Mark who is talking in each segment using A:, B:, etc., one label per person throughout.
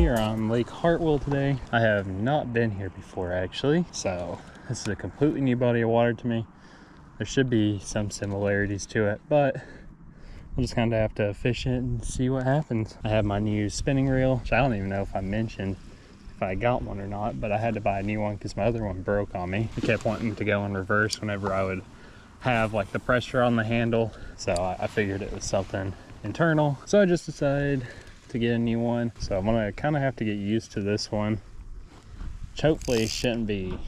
A: here on Lake Hartwell today. I have not been here before actually, so this is a completely new body of water to me. There should be some similarities to it, but we'll just kind of have to fish it and see what happens. I have my new spinning reel, which I don't even know if I mentioned if I got one or not, but I had to buy a new one because my other one broke on me. It kept wanting to go in reverse whenever I would have like the pressure on the handle, so I figured it was something internal. So I just decided to get a new one. So I'm gonna kind of have to get used to this one, which hopefully shouldn't be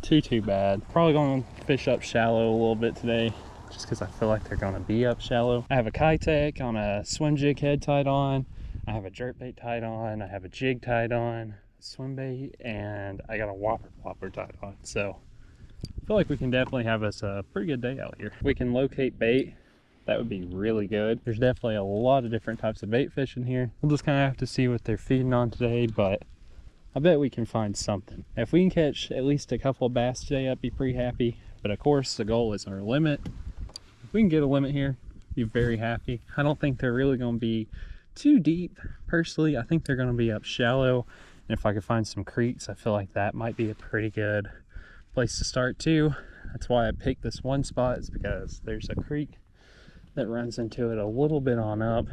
A: too bad. Probably gonna fish up shallow a little bit today, just because I feel like they're gonna be up shallow. I have a Kayak on a swim jig head tied on. I have a jerk bait tied on. I have a jig tied on, swim bait, and I got a whopper tied on. So I feel like we can definitely have us a pretty good day out here. We can locate bait. That would be really good. There's definitely a lot of different types of bait fish in here. We'll just kind of have to see what they're feeding on today, but I bet we can find something. If we can catch at least a couple of bass today, I'd be pretty happy. But of course, the goal is our limit. If we can get a limit here, I'd be very happy. I don't think they're really going to be too deep. Personally, I think they're going to be up shallow. And if I could find some creeks, I feel like that might be a pretty good place to start too. That's why I picked this one spot, is because there's a creek that runs into it a little bit on up.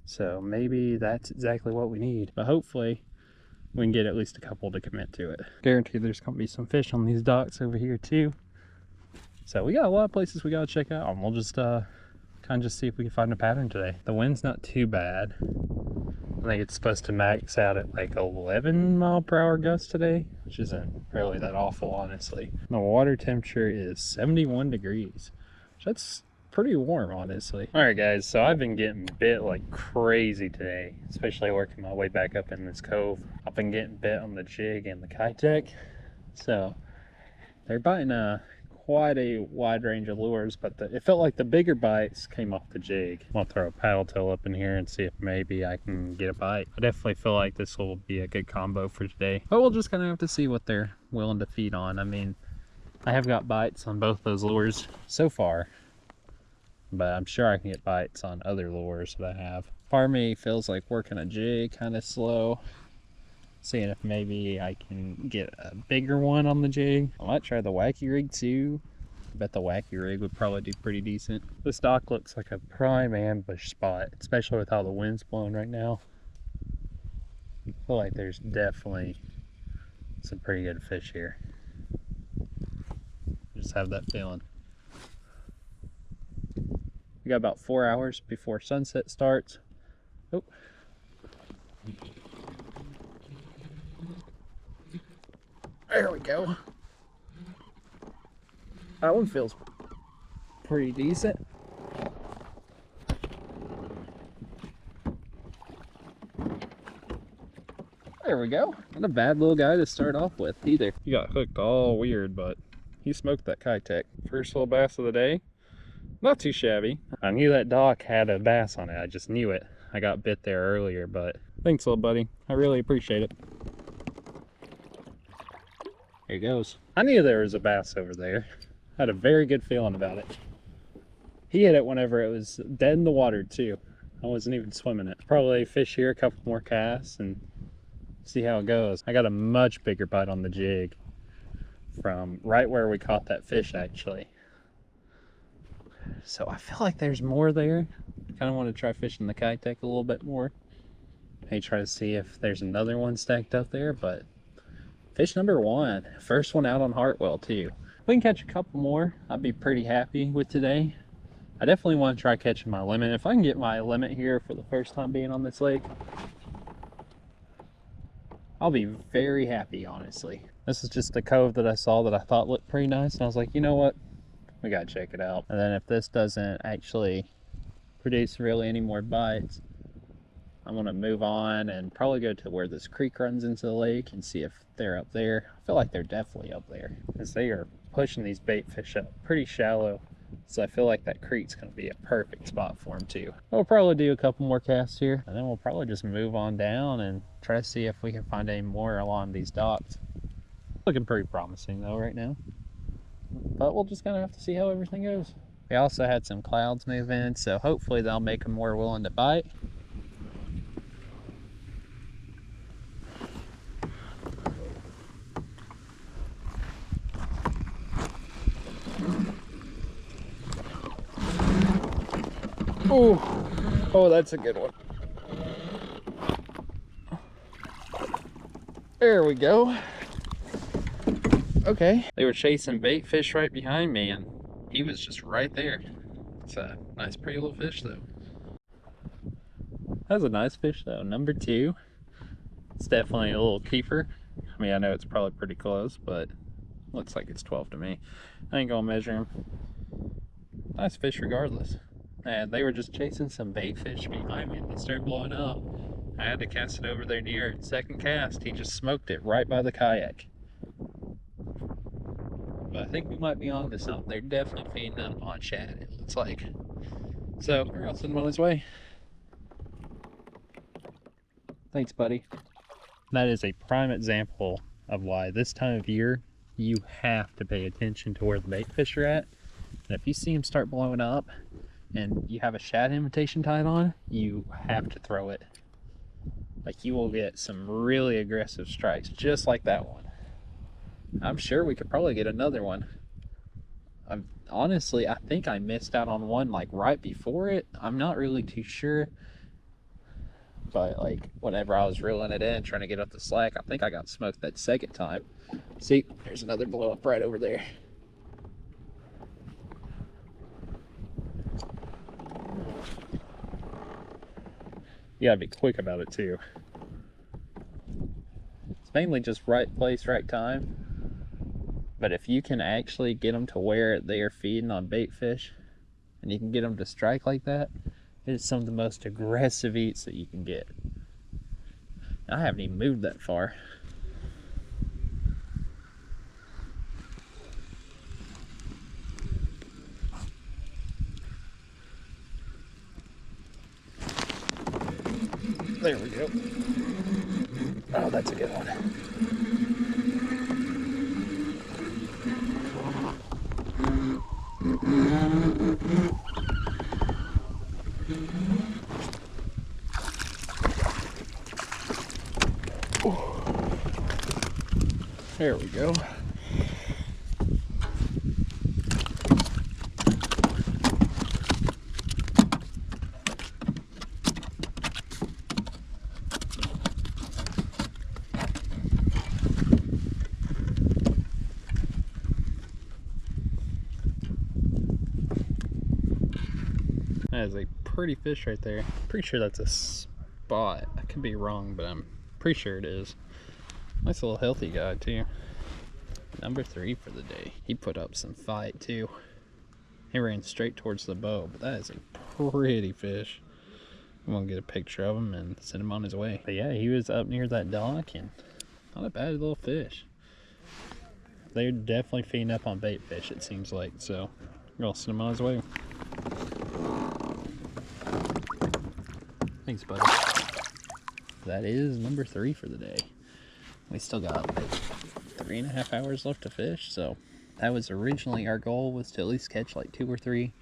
A: So maybe that's exactly what we need. But hopefully we can get at least a couple to commit to it. Guarantee there's gonna be some fish on these docks over here too. So we got a lot of places we gotta check out, and we'll just kind of just see if we can find a pattern today. The wind's not too bad. I think it's supposed to max out at like 11 mile per hour gusts today, which isn't really that awful, honestly. The water temperature is 71 degrees. That's pretty warm, honestly. All right, guys, so I've been getting bit like crazy today, especially working my way back up in this cove. I've been getting bit on the jig and the Kayak. So they're biting quite a wide range of lures, but it felt like the bigger bites came off the jig. I'm gonna throw a paddle tail up in here and see if maybe I can get a bite. I definitely feel like this will be a good combo for today, but we'll just kind of have to see what they're willing to feed on. I mean, I have got bites on both those lures so far, but I'm sure I can get bites on other lures that I have. Part of me feels like working a jig kind of slow, seeing if maybe I can get a bigger one on the jig. I might try the wacky rig too. I bet the wacky rig would probably do pretty decent. This dock looks like a prime ambush spot, especially with how the wind's blowing right now. I feel like there's definitely some pretty good fish here. Just have that feeling. We got about 4 hours before sunset starts. Oh. There we go. That one feels pretty decent. There we go. Not a bad little guy to start off with either. He got hooked all weird, but he smoked that Kayak. First little bass of the day. Not too shabby. I knew that dock had a bass on it. I just knew it. I got bit there earlier, but thanks, little buddy. I really appreciate it. There he goes. I knew there was a bass over there. I had a very good feeling about it. He hit it whenever it was dead in the water too. I wasn't even swimming it. Probably fish here a couple more casts and see how it goes. I got a much bigger bite on the jig from right where we caught that fish actually. So I feel like there's more there. Kind of want to try fishing the Kayak a little bit more. Maybe try to see if there's another one stacked up there, but fish number one. First one out on Hartwell too. If we can catch a couple more, I'd be pretty happy with today. I definitely want to try catching my limit. If I can get my limit here for the first time being on this lake, I'll be very happy, honestly. This is just a cove that I saw that I thought looked pretty nice, and I was like, you know what? We gotta check it out. And then if this doesn't actually produce really any more bites, I'm gonna move on and probably go to where this creek runs into the lake and see if they're up there. I feel like they're definitely up there because they are pushing these bait fish up pretty shallow. So I feel like that creek's gonna be a perfect spot for them too. We'll probably do a couple more casts here, and then we'll probably just move on down and try to see if we can find any more along these docks. Looking pretty promising though right now. But we'll just kind of have to see how everything goes. We also had some clouds move in, so hopefully they'll make them more willing to bite. Oh, oh, that's a good one. There we go. Okay. They were chasing bait fish right behind me, and he was just right there. It's a nice, pretty little fish, though. That was a nice fish, though. Number 2. It's definitely a little keeper. I mean, I know it's probably pretty close, but looks like it's 12 to me. I ain't gonna measure him. Nice fish regardless. And they were just chasing some bait fish behind me, and they started blowing up. I had to cast it over there near it. Second cast, he just smoked it right by the kayak. But I think we might be on to something. They're definitely feeding up on shad, it looks like. So we're gonna send him on his way. Thanks, buddy. That is a prime example of why this time of year you have to pay attention to where the bait fish are at. And if you see them start blowing up and you have a shad invitation tied on, you have to throw it. Like, you will get some really aggressive strikes just like that one. I'm sure we could probably get another one. Honestly, I think I missed out on one like right before it. I'm not really too sure. But like, whenever I was reeling it in, trying to get up the slack, I think I got smoked that second time. See, there's another blow up right over there. You gotta be quick about it too. It's mainly just right place, right time. But if you can actually get them to where they are feeding on bait fish, and you can get them to strike like that, it is some of the most aggressive eats that you can get. I haven't even moved that far. There we go. Oh, that's a good one. There we go. That is a pretty fish right there. Pretty sure that's a spot. I could be wrong, but I'm pretty sure it is. Nice little healthy guy too. Number 3 for the day. He put up some fight too. He ran straight towards the bow, but that is a pretty fish. I'm gonna get a picture of him and send him on his way. But yeah, he was up near that dock, and not a bad little fish. They're definitely feeding up on bait fish, it seems like, so I'm gonna send him on his way. Thanks, buddy. That is number 3 for the day. We still got like 3.5 hours left to fish, so that was originally our goal, was to at least catch like 2 or 3.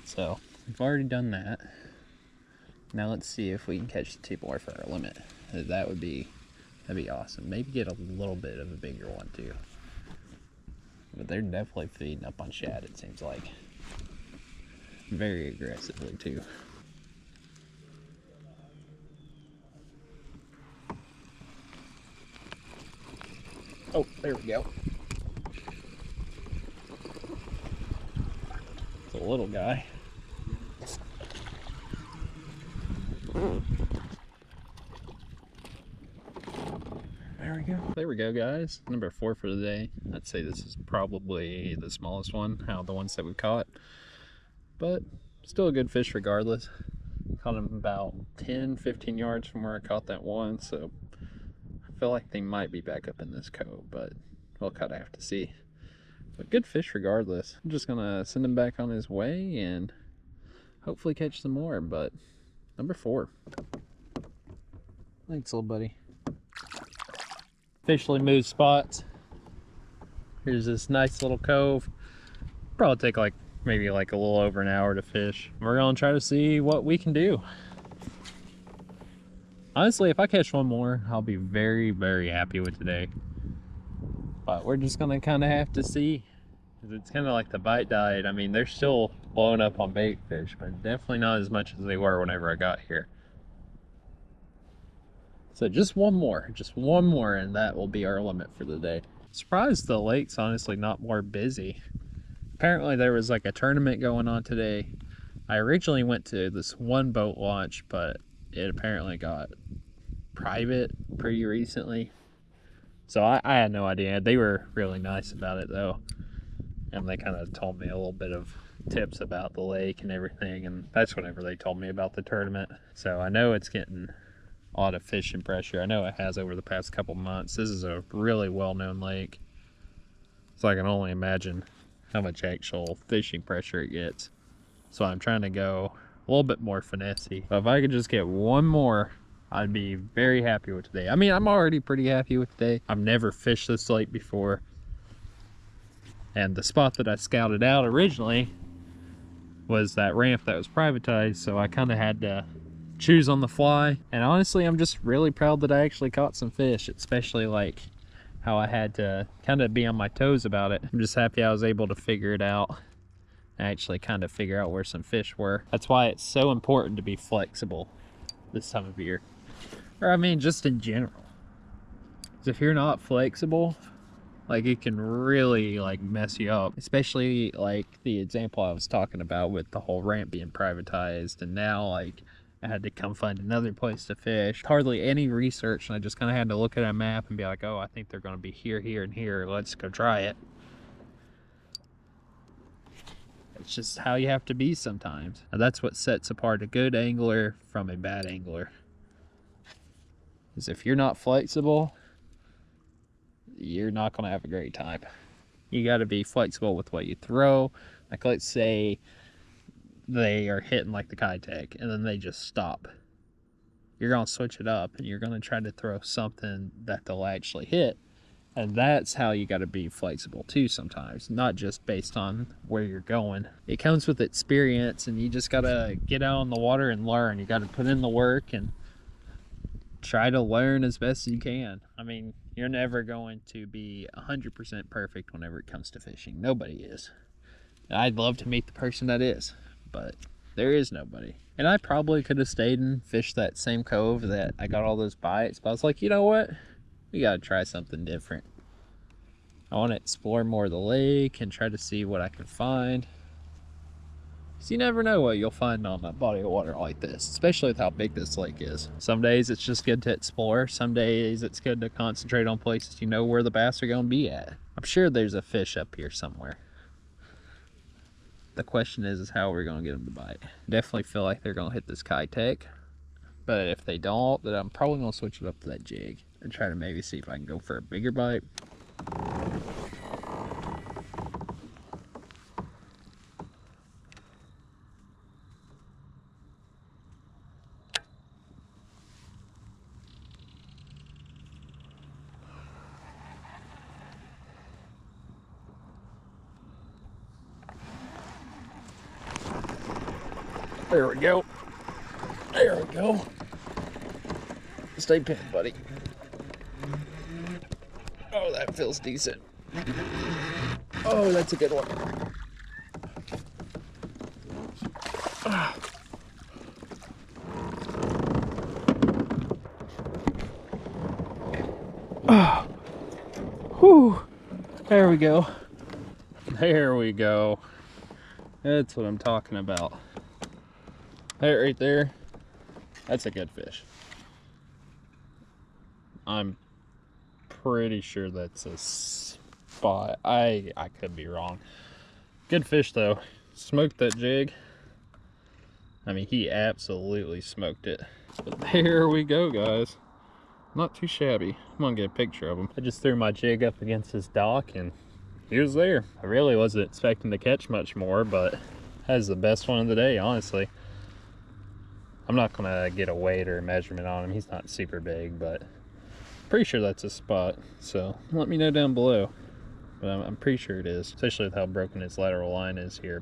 A: So we've already done that. Now let's see if we can catch 2 more for our limit. That'd be awesome. Maybe get a little bit of a bigger one too. But they're definitely feeding up on shad, it seems like. Very aggressively too. Oh, there we go. It's a little guy. There we go. There we go, guys. Number 4 for the day. I'd say this is probably the smallest one out of the ones that we caught. But still a good fish regardless. Caught him about 10-15 yards from where I caught that one, so I feel like they might be back up in this cove, but we'll kind of have to see. But good fish regardless. I'm just gonna send him back on his way and hopefully catch some more. But number 4. Thanks, little buddy. Officially moved spots. Here's this nice little cove. Probably take like maybe like a little over an hour to fish. We're gonna try to see what we can do. Honestly, if I catch one more, I'll be very, very happy with today. But we're just gonna kind of have to see It's kind of like the bite diet. I mean, they're still blowing up on bait fish, but definitely not as much as they were whenever I got here. So just one more, and that will be our limit for the day. Surprised the lake's honestly not more busy. Apparently there was like a tournament going on today. I originally went to this one boat launch, but it apparently got private pretty recently. So I had no idea. They were really nice about it though. And they kind of told me a little bit of tips about the lake and everything. And that's whenever they told me about the tournament. So I know it's getting a lot of fishing pressure. I know it has over the past couple months. This is a really well-known lake. So I can only imagine how much actual fishing pressure it gets. So I'm trying to go a little bit more finessey. But if I could just get one more, I'd be very happy with today. I mean, I'm already pretty happy with today. I've never fished this lake before. And the spot that I scouted out originally was that ramp that was privatized, so I kind of had to choose on the fly. And honestly, I'm just really proud that I actually caught some fish, especially like how I had to kind of be on my toes about it. I'm just happy I was able to figure it out and actually kind of figure out where some fish were. That's why it's so important to be flexible this time of year. Or I mean, just in general. 'Cause if you're not flexible, like it can really like mess you up, especially like the example I was talking about with the whole ramp being privatized, and now like I had to come find another place to fish. Hardly any research, and I just kind of had to look at a map and be like, oh, I think they're going to be here, here, and here. Let's go try it. It's just how you have to be sometimes. And that's what sets apart a good angler from a bad angler. Is if you're not flexible, you're not going to have a great time. You got to be flexible with what you throw. Like let's say they are hitting like the Kayak and then they just stop. You're going to switch it up and you're going to try to throw something that they'll actually hit. And that's how you got to be flexible too sometimes, not just based on where you're going. It comes with experience, and you just got to get out on the water and learn. You got to put in the work and try to learn as best as you can. I mean, you're never going to be 100% perfect whenever it comes to fishing. Nobody is. And I'd love to meet the person that is, but there is nobody. And I probably could have stayed and fished that same cove that I got all those bites, but I was like, you know what? We got to try something different. I want to explore more of the lake and try to see what I can find. Because you never know what you'll find on a body of water like this, especially with how big this lake is. Some days it's just good to explore. Some days it's good to concentrate on places you know where the bass are going to be at. I'm sure there's a fish up here somewhere. The question is how we're going to get them to bite. Definitely feel like they're going to hit this Kayak. But if they don't, then I'm probably going to switch it up to that jig and try to maybe see if I can go for a bigger bite. There we go. There we go. Stay pinned, buddy. Oh, that feels decent. Oh, that's a good one. Oh. Whew. There we go. There we go. That's what I'm talking about. That right there, that's a good fish. I'm pretty sure that's a spot. I could be wrong. Good fish though. Smoked that jig. I mean, he absolutely smoked it. But there we go, guys. Not too shabby. I'm gonna get a picture of him. I just threw my jig up against his dock and he was there. I really wasn't expecting to catch much more, but that was the best one of the day, honestly. I'm not gonna get a weight or a measurement on him. He's not super big, but pretty sure that's a spot. So let me know down below. But I'm pretty sure it is, especially with how broken his lateral line is here,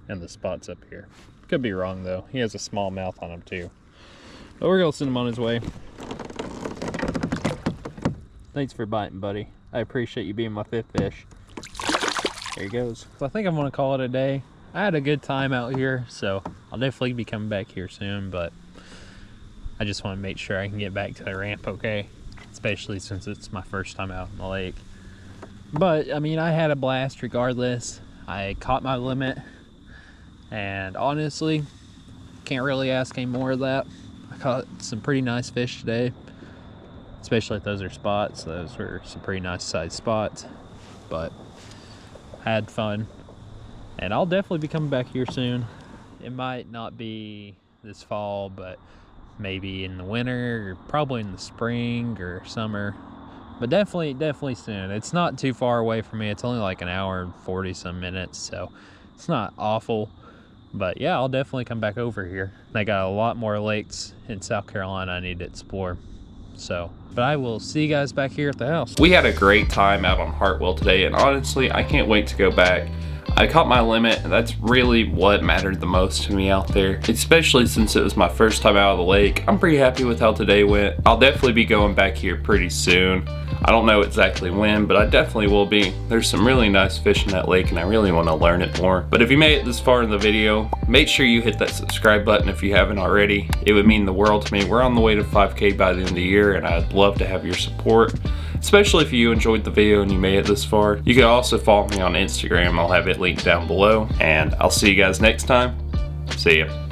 A: and the spots up here. Could be wrong though. He has a small mouth on him too. But we're gonna send him on his way. Thanks for biting, buddy. I appreciate you being my fifth fish. There he goes. So I think I'm gonna call it a day. I had a good time out here, so I'll definitely be coming back here soon, but I just want to make sure I can get back to the ramp okay, especially since it's my first time out in the lake. But I mean, I had a blast regardless. I caught my limit, and honestly, can't really ask any more of that. I caught some pretty nice fish today, especially if those are spots. Those were some pretty nice sized spots, but had fun. And I'll definitely be coming back here soon. It might not be this fall, but maybe in the winter, or probably in the spring or summer. But definitely soon. It's not too far away from me. It's only like an hour and 40 some minutes, so it's not awful. But yeah, I'll definitely come back over here. They got a lot more lakes in South Carolina I need to explore. So, but I will see you guys back here at the house.
B: We had a great time out on Hartwell today, and honestly, I can't wait to go back. I caught my limit, and that's really what mattered the most to me out there, especially since it was my first time out of the lake. I'm pretty happy with how today went. I'll definitely be going back here pretty soon. I don't know exactly when, but I definitely will be. There's some really nice fish in that lake, and I really want to learn it more. But if you made it this far in the video, make sure you hit that subscribe button if you haven't already. It would mean the world to me. We're on the way to 5K by the end of the year, and I'd love to have your support, especially if you enjoyed the video and you made it this far. You can also follow me on Instagram. I'll have it linked down below, and I'll see you guys next time. See ya.